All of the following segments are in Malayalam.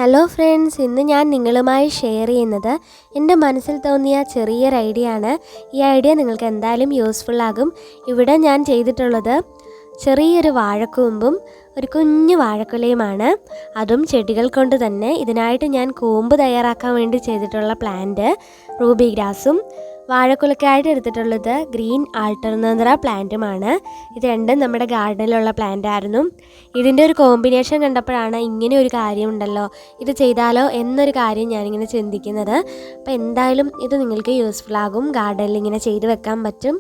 ഹലോ ഫ്രണ്ട്സ്, ഇന്ന് ഞാൻ നിങ്ങളുമായി ഷെയർ ചെയ്യുന്നത് എൻ്റെ മനസ്സിൽ തോന്നിയ ചെറിയൊരു ഐഡിയ ആണ്. ഈ ഐഡിയ നിങ്ങൾക്ക് എന്തായാലും യൂസ്ഫുൾ ആകും. ഇവിടെ ഞാൻ ചെയ്തിട്ടുള്ളത് ചെറിയൊരു വാഴക്കൂമ്പും ഒരു കുഞ്ഞു വാഴക്കുലയുമാണ്. അതും ചെടികൾ കൊണ്ട് തന്നെ. ഇതിനായിട്ട് ഞാൻ കൂമ്പ് തയ്യാറാക്കാൻ വേണ്ടി ചെയ്തിട്ടുള്ള പ്ലാന്റ് റൂബി ഗ്രാസും വാഴക്കുലക്കായിട്ട് എടുത്തിട്ടുള്ളത് ഗ്രീൻ ആൾട്ടർനാന്തറ പ്ലാന്റുമാണ്. ഇത് രണ്ടും നമ്മുടെ ഗാർഡനിലുള്ള പ്ലാന്റ് ആയിരുന്നു. ഇതിൻ്റെ ഒരു കോമ്പിനേഷൻ കണ്ടപ്പോഴാണ് ഇങ്ങനെ ഒരു കാര്യമുണ്ടല്ലോ, ഇത് ചെയ്താലോ എന്നൊരു കാര്യം ഞാനിങ്ങനെ ചിന്തിക്കുന്നത്. അപ്പോൾ എന്തായാലും ഇത് നിങ്ങൾക്ക് യൂസ്ഫുൾ ആകും. ഗാർഡനിൽ ഇങ്ങനെ ചെയ്ത് വെക്കാൻ പറ്റും.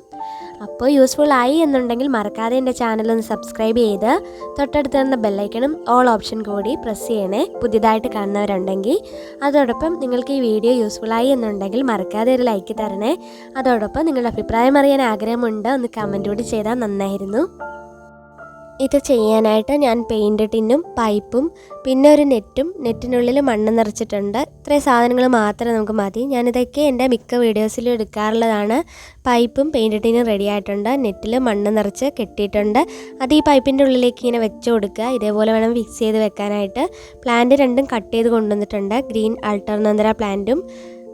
അപ്പോൾ യൂസ്ഫുൾ ആയി എന്നുണ്ടെങ്കിൽ മറക്കാതെ എൻ്റെ ചാനലൊന്ന് സബ്സ്ക്രൈബ് ചെയ്ത് തൊട്ടടുത്ത് തന്ന ബെല്ലൈക്കണും ഓൾ ഓപ്ഷൻ കൂടി പ്രസ് ചെയ്യണേ, പുതിയതായിട്ട് കാണുന്നവരുണ്ടെങ്കിൽ. അതോടൊപ്പം നിങ്ങൾക്ക് ഈ വീഡിയോ യൂസ്ഫുൾ ആയി എന്നുണ്ടെങ്കിൽ മറക്കാതെ ഒരു ലൈക്ക് തരണേ. അതോടൊപ്പം നിങ്ങളുടെ അഭിപ്രായം അറിയാൻ ആഗ്രഹമുണ്ട്, ഒന്ന് കമൻറ്റ് കൂടി ചെയ്താൽ നന്നായിരുന്നു. ഇത് ചെയ്യാനായിട്ട് ഞാൻ പെയിൻറ് ടിന്നും പൈപ്പും പിന്നെ ഒരു നെറ്റിനുള്ളിൽ മണ്ണ് നിറച്ചിട്ടുണ്ട്. ഇത്രയും സാധനങ്ങൾ മാത്രം നമുക്ക് മതി. ഞാനിതൊക്കെ എൻ്റെ മിക്ക വീഡിയോസിലും എടുക്കാറുള്ളതാണ്. പൈപ്പും പെയിൻറ് ടിന്നും റെഡി ആയിട്ടുണ്ട്. നെറ്റിൽ മണ്ണ് നിറച്ച് കെട്ടിയിട്ടുണ്ട്. അത് ഈ പൈപ്പിൻ്റെ ഉള്ളിലേക്ക് ഇങ്ങനെ വെച്ച് കൊടുക്കുക. ഇതേപോലെ വേണം ഫിക്സ് ചെയ്ത് വെക്കാനായിട്ട്. പ്ലാന്റ് രണ്ടും കട്ട് ചെയ്ത് കൊണ്ടുവന്നിട്ടുണ്ട്. ഗ്രീൻ ആൾട്ടർനാന്തറ പ്ലാന്റും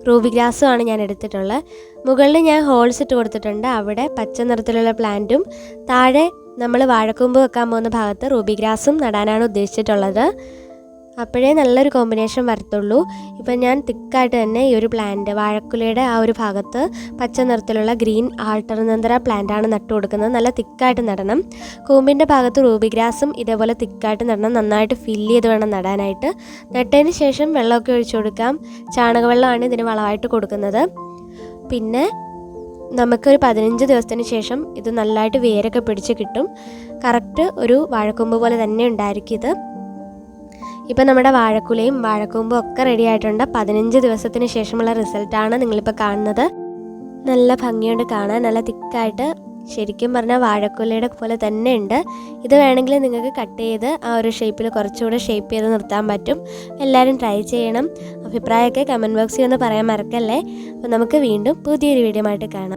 റൂബി ഗ്രാസും ആണ് ഞാൻ എടുത്തിട്ടുള്ളത്. മുകളിൽ ഞാൻ ഹോൾസ് ഇട്ട് കൊടുത്തിട്ടുണ്ട്. അവിടെ പച്ച നിറത്തിലുള്ള പ്ലാന്റും താഴെ നമ്മൾ വാഴക്കൂമ്പ് വെക്കാൻ പോകുന്ന ഭാഗത്ത് റൂബി ഗ്രാസും നടാനാണ് ഉദ്ദേശിച്ചിട്ടുള്ളത്. അപ്പോഴേ നല്ലൊരു കോമ്പിനേഷൻ വരത്തുള്ളൂ. ഇപ്പം ഞാൻ തിക്കായിട്ട് തന്നെ ഈ ഒരു പ്ലാന്റ് വാഴക്കുലയുടെ ആ ഒരു ഭാഗത്ത് പച്ച നിറത്തിലുള്ള ഗ്രീൻ ആൾട്ടർനാന്തറ പ്ലാന്റാണ് നട്ടു കൊടുക്കുന്നത്. നല്ല തിക്കായിട്ട് നടണം. കൂമ്പിൻ്റെ ഭാഗത്ത് റൂബി ഗ്രാസും ഇതേപോലെ തിക്കായിട്ട് നടണം. നന്നായിട്ട് ഫില്ല് ചെയ്ത് വേണം നടാനായിട്ട്. നട്ടതിന് ശേഷം വെള്ളമൊക്കെ ഒഴിച്ചു കൊടുക്കാം. ചാണകവെള്ളമാണ് ഇതിന് വളമായിട്ട് കൊടുക്കുന്നത്. പിന്നെ നമുക്കൊരു 15 ദിവസത്തിന് ശേഷം ഇത് നല്ലതായിട്ട് വേരൊക്കെ പിടിച്ച് കിട്ടും. കറക്റ്റ് ഒരു വാഴക്കൊമ്പ് പോലെ തന്നെ ഉണ്ടായിരിക്കും ഇത്. ഇപ്പം നമ്മുടെ വാഴക്കുലയും വാഴക്കൂമ്പും ഒക്കെ റെഡി ആയിട്ടുണ്ട്. 15 ദിവസത്തിന് ശേഷമുള്ള റിസൾട്ടാണ് നിങ്ങളിപ്പോൾ കാണുന്നത്. നല്ല ഭംഗിയുണ്ട് കാണാൻ. നല്ല തിക്കായിട്ട് ശരിക്കും പറഞ്ഞാൽ വാഴക്കുലയുടെ പോലെ തന്നെ ഉണ്ട്. ഇത് വേണമെങ്കിൽ നിങ്ങൾക്ക് കട്ട് ചെയ്ത് ആ ഒരു ഷേപ്പിൽ കുറച്ചുകൂടെ ഷേപ്പ് ചെയ്ത് നിർത്താൻ പറ്റും. എല്ലാവരും ട്രൈ ചെയ്യണം. അഭിപ്രായമൊക്കെ കമൻറ്റ് ബോക്സിൽ ഒന്ന് പറയാൻ മറക്കല്ലേ. അപ്പോൾ നമുക്ക് വീണ്ടും പുതിയൊരു വീഡിയോ ആയിട്ട് കാണാം.